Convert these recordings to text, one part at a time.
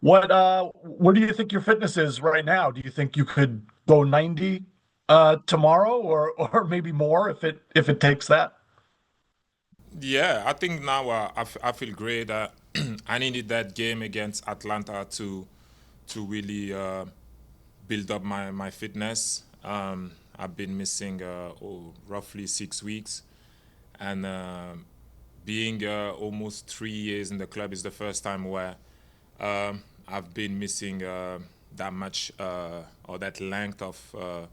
Where do you think your fitness is right now? Do you think you could go 90 tomorrow or maybe more if it takes that? Yeah, I think now I feel great. I needed that game against Atlanta to really build up my fitness. I've been missing roughly 6 weeks, and being almost 3 years in the club is the first time where I've been missing that much or that length of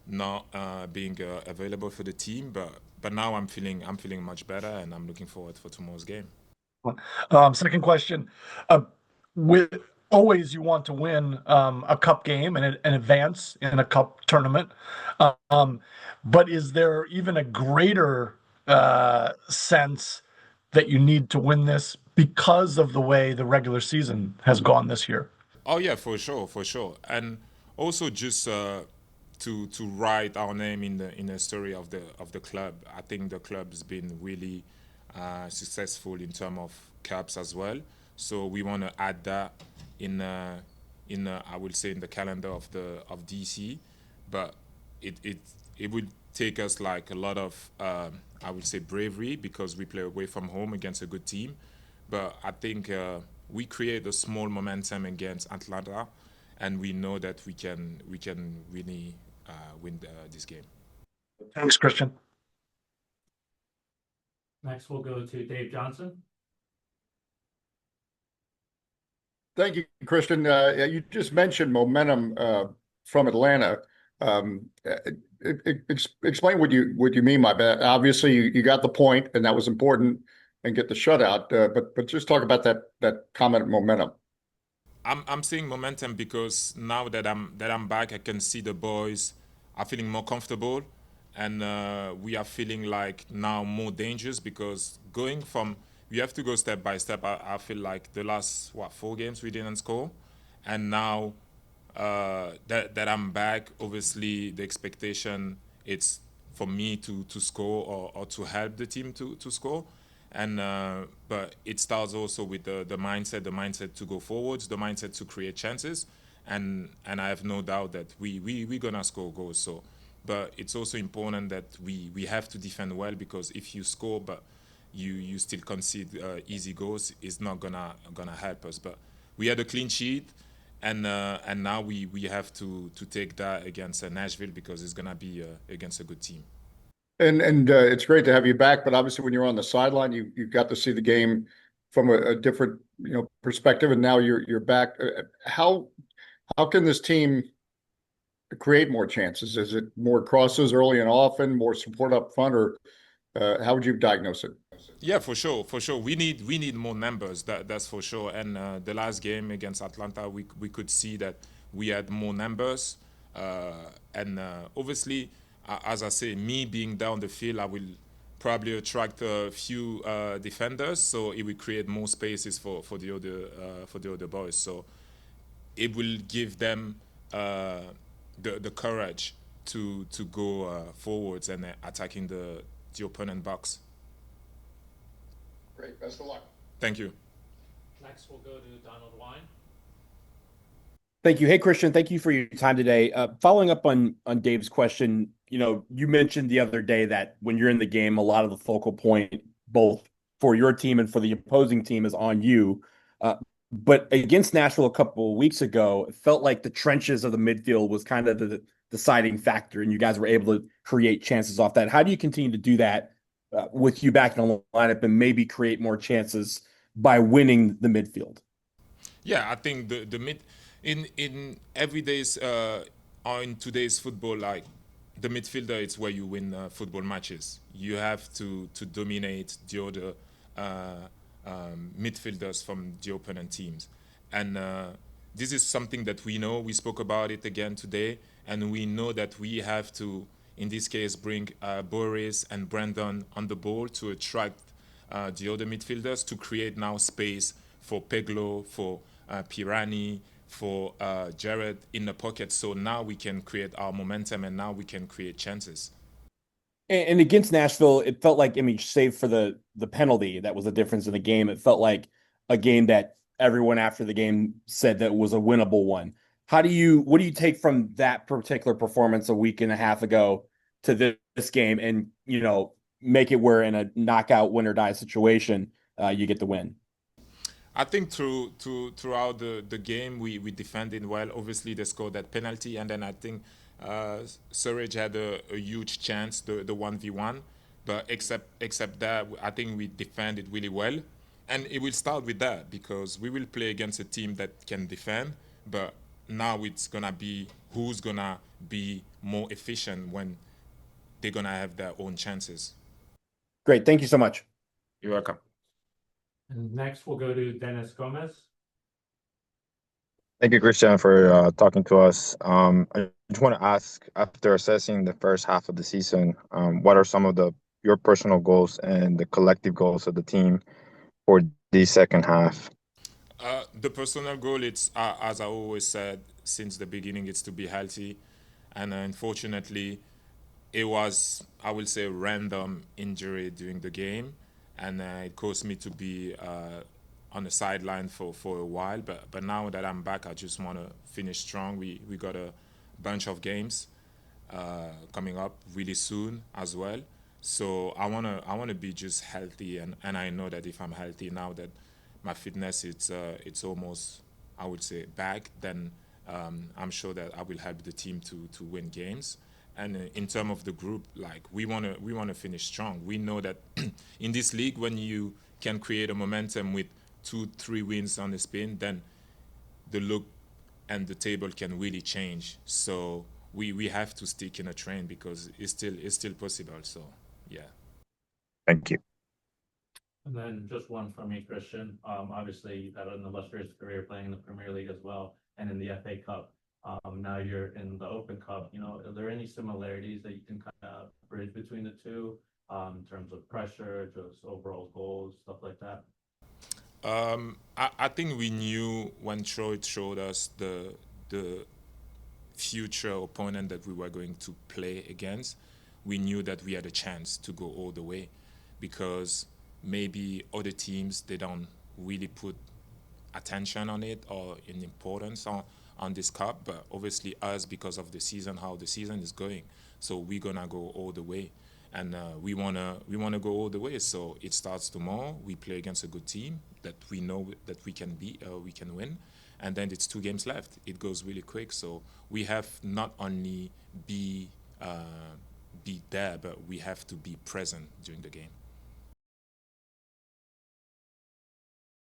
not being available for the team. But now I'm feeling much better, and I'm looking forward for tomorrow's game. Second question. With always you want to win a cup game and advance in a cup tournament. Um, but is there even a greater sense that you need to win this because of the way the regular season has gone this year? Oh yeah, for sure, for sure, and also just to write our name in the story of the club. I think the club's been really successful in terms of cups as well. So we want to add that in I will say in the calendar of DC, but it it will take us like a lot of I would say bravery because we play away from home against a good team. But I think we create a small momentum against Atlanta, and we know that we can really win this game. Thanks, Christian. Next, we'll go to Dave Johnson. Thank you, Christian. You just mentioned momentum from Atlanta. Explain what you mean by that. Obviously, you got the point, and that was important, and get the shutout. But just talk about that comment momentum. I'm seeing momentum because now that I'm back, I can see the boys are feeling more comfortable, and we are feeling like now more dangerous because going from we have to go step by step. I feel like the last 4 games we didn't score, and now that I'm back, obviously the expectation it's for me to score or to help the team to score. And but it starts also with the mindset to go forwards, the mindset to create chances, and I have no doubt that we gonna score goals. So, but it's also important that we have to defend well because if you score but you still concede easy goals, it's not gonna help us. But we had a clean sheet, and now we have to take that against Nashville because it's gonna be against a good team. And it's great to have you back, but obviously when you're on the sideline, you got to see the game from a different perspective, and now you're back. How can this team create more chances? Is it more crosses early and often, more support up front, or how would you diagnose it? Yeah, for sure, for sure. We need more numbers. That's for sure. And the last game against Atlanta, we could see that we had more numbers. And obviously, as I say, me being down the field, I will probably attract a few defenders, so it will create more spaces for the other boys. So it will give them uh, the courage to go forwards and attacking the opponent box. Great, best of luck. Thank you. Next, we'll go to Donald Wine. Thank you. Hey, Christian, thank you for your time today. Following up on Dave's question, you mentioned the other day that when you're in the game, a lot of the focal point, both for your team and for the opposing team, is on you. But against Nashville a couple of weeks ago, it felt like the trenches of the midfield was kind of the deciding factor, and you guys were able to create chances off that. How do you continue to do that with you back in the lineup and maybe create more chances by winning the midfield? Yeah, I think the mid in everyday's or in today's football, like the midfielder, it's where you win football matches. You have to dominate the other uh, midfielders from the opponent teams, and this is something that we know. We spoke about it again today, and we know that we have to, in this case, bring Boris and Brandon on the ball to attract the other midfielders to create now space for Peglo, for Pirani, for Jared in the pocket. So now we can create our momentum and now we can create chances. And against Nashville, it felt like, I mean, save for the penalty, that was the difference in the game. It felt like a game that everyone after the game said that it was a winnable one. What do you take from that particular performance a week and a half ago to this game, and make it where in a knockout win or die situation you get the win? I think throughout the game we defended well. Obviously they scored that penalty, and then I think Surridge had a huge chance, the 1v1, but except that I think we defended really well, and it will start with that because we will play against a team that can defend, but now it's gonna be who's gonna be more efficient when they're gonna have their own chances. Great, thank you so much. You're welcome. And next we'll go to Dennis Gomez. Thank you, Christian, for talking to us. I just want to ask, after assessing the first half of the season, what are some of your personal goals and the collective goals of the team for the second half? The personal goal, it's as I always said since the beginning, it's to be healthy, and unfortunately, it was, I will say, a random injury during the game, and it caused me to be on the sideline for a while. But now that I'm back, I just want to finish strong. We got a bunch of games coming up really soon as well. So I wanna be just healthy, and I know that if I'm healthy now that my fitness it's almost, I would say, back, then I'm sure that I will help the team to win games. And in terms of the group, like we wanna finish strong. We know that in this league, when you can create a momentum with 2-3 wins on the spin, then the look and the table can really change. So we have to stick in a train because it's still possible. So yeah. Thank you. And then just one from me, Christian. Obviously you've had an illustrious career playing in the Premier League as well and in the FA Cup. Now you're in the Open Cup. Are there any similarities that you can kind of bridge between the two in terms of pressure, just overall goals, stuff like that? I think we knew when Troy showed us the future opponent that we were going to play against, we knew that we had a chance to go all the way, because maybe other teams, they don't really put attention on it or in importance on this cup, but obviously us, because of the season, how the season is going, so we're gonna go all the way, and we wanna go all the way. So it starts tomorrow. We play against a good team that we know that we can win, and then it's 2 games left. It goes really quick, so we have not only be there, but we have to be present during the game.